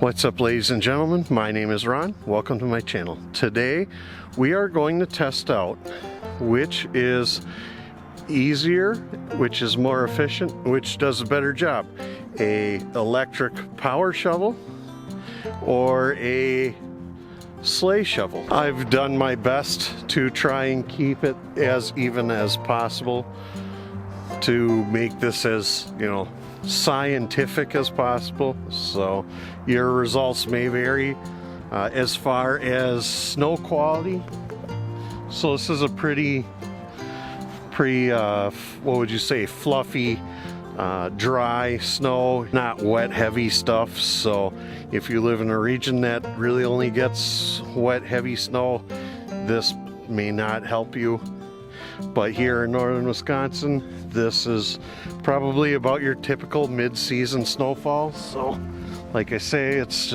What's up, ladies and gentlemen? My name is Ron. Welcome to my channel. Today we are going to test out which is easier, which is more efficient, which does a better job, a electric power shovel or a sleigh shovel. I've done my best to try and keep it as even as possible, to make this as, scientific as possible. So your results may vary as far as snow quality. So this is a pretty what would you say, fluffy, dry snow, not wet, heavy stuff. So if you live in a region that really only gets wet, heavy snow, this may not help you. But here in northern Wisconsin, this is probably about your typical mid-season snowfall. So like I say, it's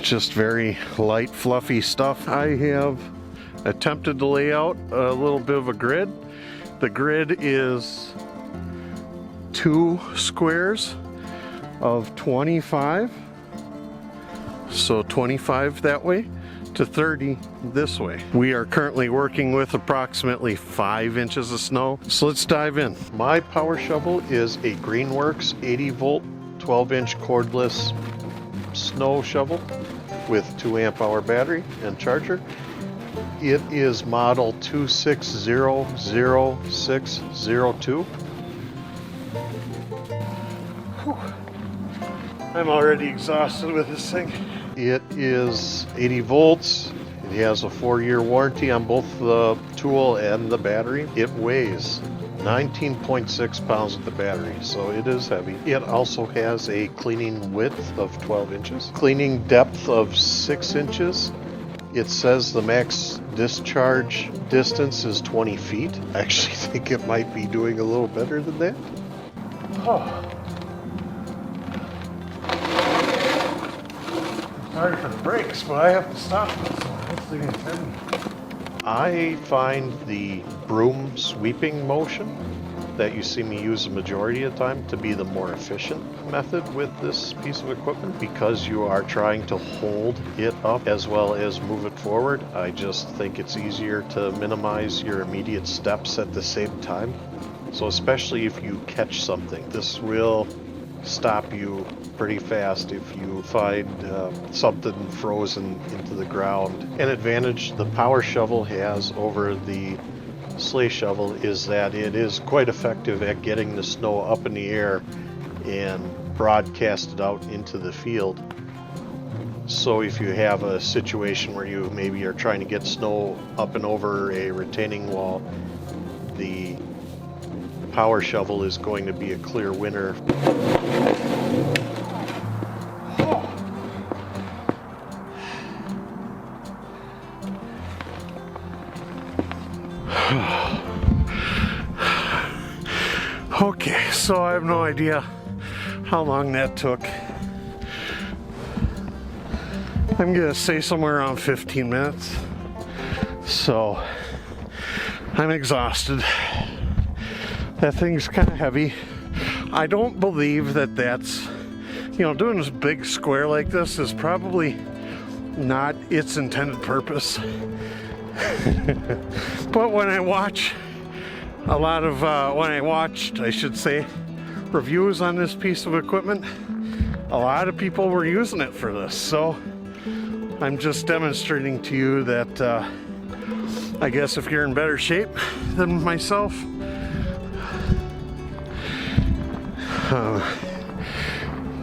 just very light, fluffy stuff. I have attempted to lay out a little bit of a grid. The grid is 2 squares of 25, so 25 that way to 30 this way. We are currently working with approximately 5 inches of snow, so let's dive in. My power shovel is a GreenWorks 80V 12-inch cordless snow shovel with 2 amp hour battery and charger. It is model 26000602. I'm already exhausted with this thing. It is 80 volts. It has a 4-year warranty on both the tool and the battery. It weighs 19.6 pounds with the battery, so it is heavy. It also has a cleaning width of 12 inches, cleaning depth of 6 inches. It says the max discharge distance is 20 feet. I actually think it might be doing a little better than that. Oh. Sorry for the brakes, but I have to stop this one. This thing is heavy. I find the broom sweeping motion that you see me use the majority of the time to be the more efficient method with this piece of equipment, because you are trying to hold it up as well as move it forward. I just think it's easier to minimize your immediate steps at the same time. So especially if you catch something, this will stop you pretty fast if you find something frozen into the ground. An advantage the power shovel has over the sleigh shovel is that it is quite effective at getting the snow up in the air and broadcast it out into the field. So if you have a situation where you maybe are trying to get snow up and over a retaining wall, the power shovel is going to be a clear winner. Okay, so I have no idea how long that took. I'm gonna say somewhere around 15 minutes. So I'm exhausted. That thing's kind of heavy. I don't believe that that's, doing this big square like this is probably not its intended purpose. But when I watch I should say, reviews on this piece of equipment, a lot of people were using it for this. So I'm just demonstrating to you that I guess if you're in better shape than myself,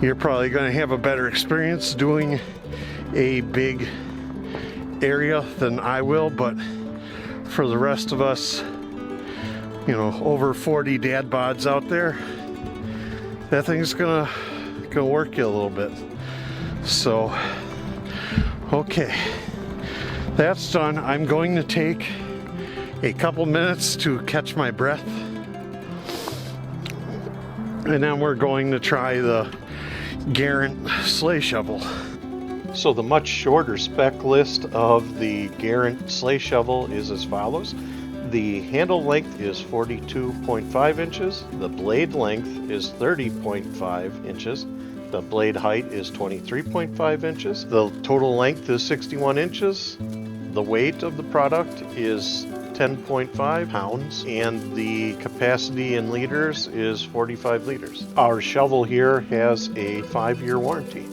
you're probably going to have a better experience doing a big area than I will. But for the rest of us, over 40 dad bods out there, that thing's gonna work you a little bit. So okay, that's done. I'm going to take a couple minutes to catch my breath, and then we're going to try the Garant Sleigh Shovel. So the much shorter spec list of the Garant Sleigh Shovel is as follows. The handle length is 42.5 inches. The blade length is 30.5 inches. The blade height is 23.5 inches. The total length is 61 inches. The weight of the product is 10.5 pounds, and the capacity in liters is 45 liters. Our shovel here has a 5-year warranty.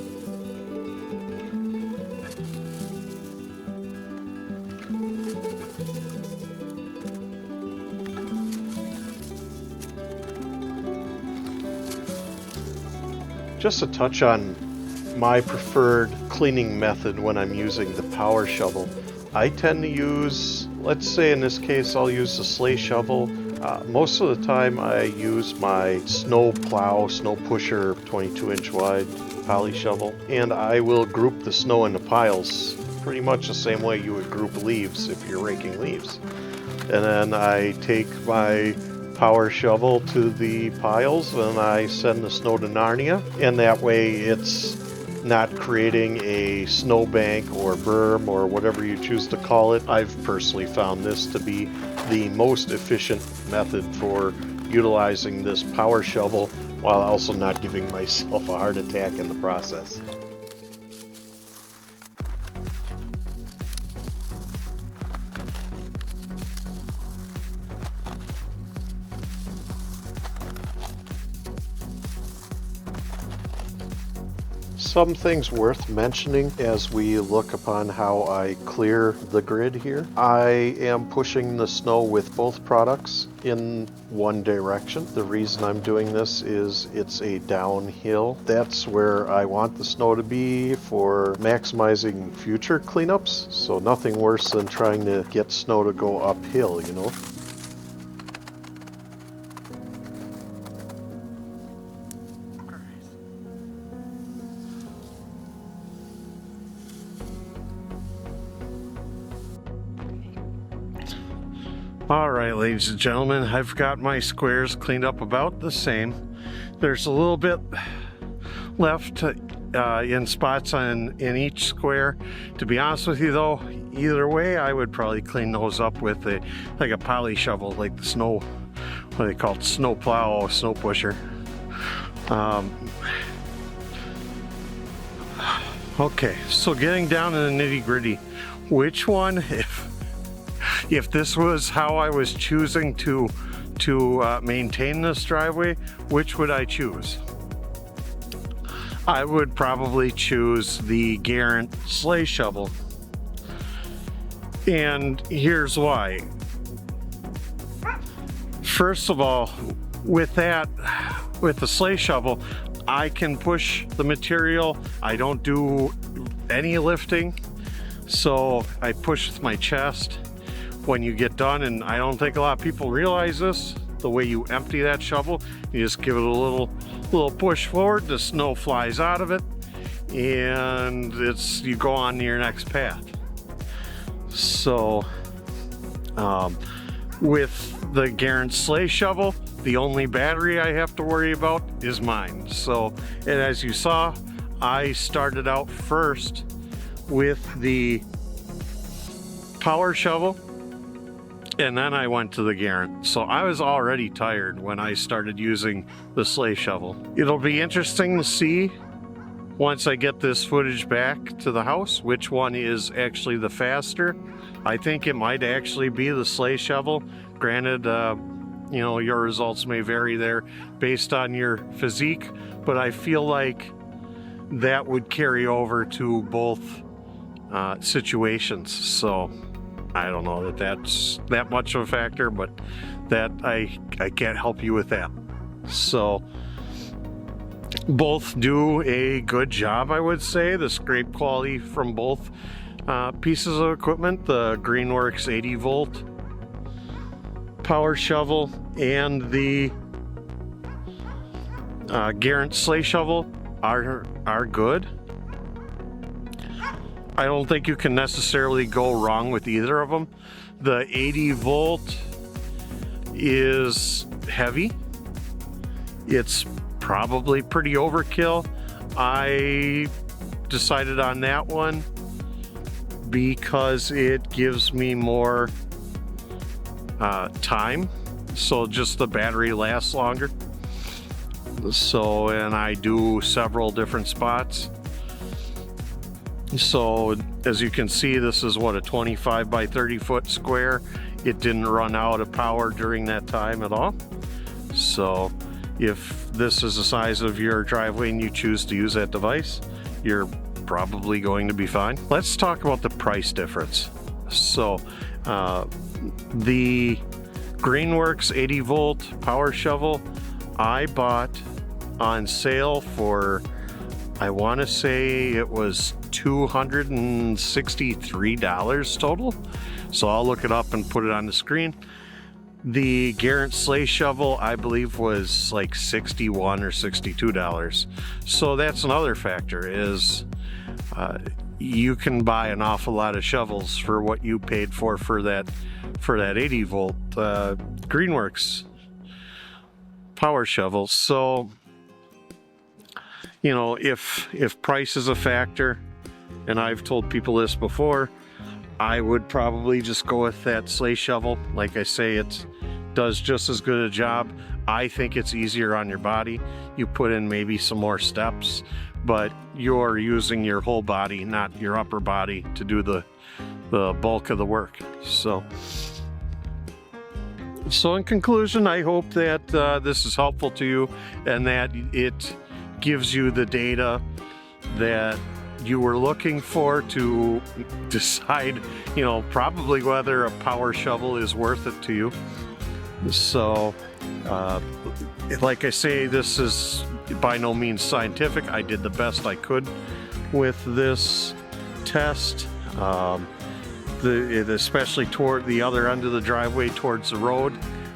Just to touch on my preferred cleaning method when I'm using the power shovel, I tend to use, let's say in this case, I'll use the sleigh shovel. Most of the time I use my snow plow, snow pusher, 22-inch wide poly shovel, and I will group the snow into piles pretty much the same way you would group leaves if you're raking leaves. And then I take my power shovel to the piles and I send the snow to Narnia, and that way it's not creating a snowbank or berm or whatever you choose to call it. I've personally found this to be the most efficient method for utilizing this power shovel while also not giving myself a heart attack in the process. Some things worth mentioning as we look upon how I clear the grid here. I am pushing the snow with both products in one direction. The reason I'm doing this is it's a downhill. That's where I want the snow to be for maximizing future cleanups. So nothing worse than trying to get snow to go uphill, you know. Alright, ladies and gentlemen, I've got my squares cleaned up about the same. There's a little bit left in spots in each square. To be honest with you though, either way I would probably clean those up with like a poly shovel, like the snow, what they call it, snow plow, snow pusher. Okay, so getting down to the nitty-gritty, which one, if this was how I was choosing to maintain this driveway, which would I choose? I would probably choose the Garant Sleigh Shovel. And here's why. First of all, with the sleigh shovel, I can push the material. I don't do any lifting, so I push with my chest. When you get done, and I don't think a lot of people realize this, the way you empty that shovel, you just give it a little push forward, the snow flies out of it, and you go on to your next path. So with the Garant Sleigh Shovel, the only battery I have to worry about is mine. So, and as you saw, I started out first with the power shovel, and then I went to the Garant. So I was already tired when I started using the sleigh shovel. It'll be interesting to see once I get this footage back to the house which one is actually the faster. I think it might actually be the sleigh shovel. Granted, you know, your results may vary there based on your physique, but I feel like that would carry over to both situations. So I don't know that that's that much of a factor, but that I can't help you with that. So both do a good job, I would say. The scrape quality from both pieces of equipment, the GreenWorks 80V power shovel and the Garant Sleigh Shovel are good. I don't think you can necessarily go wrong with either of them. The 80V is heavy. It's probably pretty overkill. I decided on that one because it gives me more time, so just the battery lasts longer. So, and I do several different spots. So as you can see, this is what, a 25 by 30 foot square. It didn't run out of power during that time at all. So if this is the size of your driveway and you choose to use that device, you're probably going to be fine. Let's talk about the price difference. So the GreenWorks 80 volt power shovel I bought on sale for, I want to say it was $263 total. So I'll look it up and put it on the screen. The Garant Sleigh Shovel, I believe, was like $61 or $62. So that's another factor, is you can buy an awful lot of shovels for what you paid for that 80 volt GreenWorks power shovel. So, you know, if price is a factor, and I've told people this before, I would probably just go with that sleigh shovel. Like I say, it does just as good a job. I think it's easier on your body. You put in maybe some more steps, but you're using your whole body, not your upper body, to do the bulk of the work. So in conclusion, I hope that this is helpful to you and that it gives you the data that you were looking for to decide, you know, probably whether a power shovel is worth it to you. So, like I say, this is by no means scientific. I did the best I could with this test, especially toward the other end of the driveway towards the road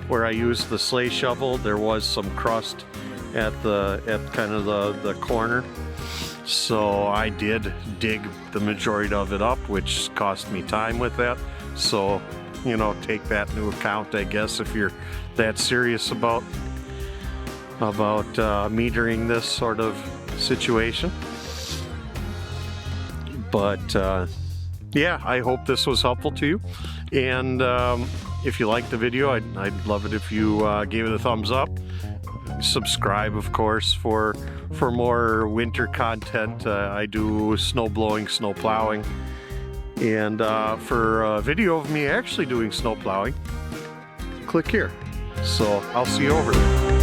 where I used the sleigh shovel. There was some crust at kind of the corner. So I did dig the majority of it up, which cost me time with that. So, you know, take that into account, I guess, if you're that serious about metering this sort of situation. But yeah, I hope this was helpful to you. And if you liked the video, I'd love it if you gave it a thumbs up. Subscribe, of course, for more winter content. I do snow blowing, snow plowing, and for a video of me actually doing snow plowing, click here. So I'll see you over there.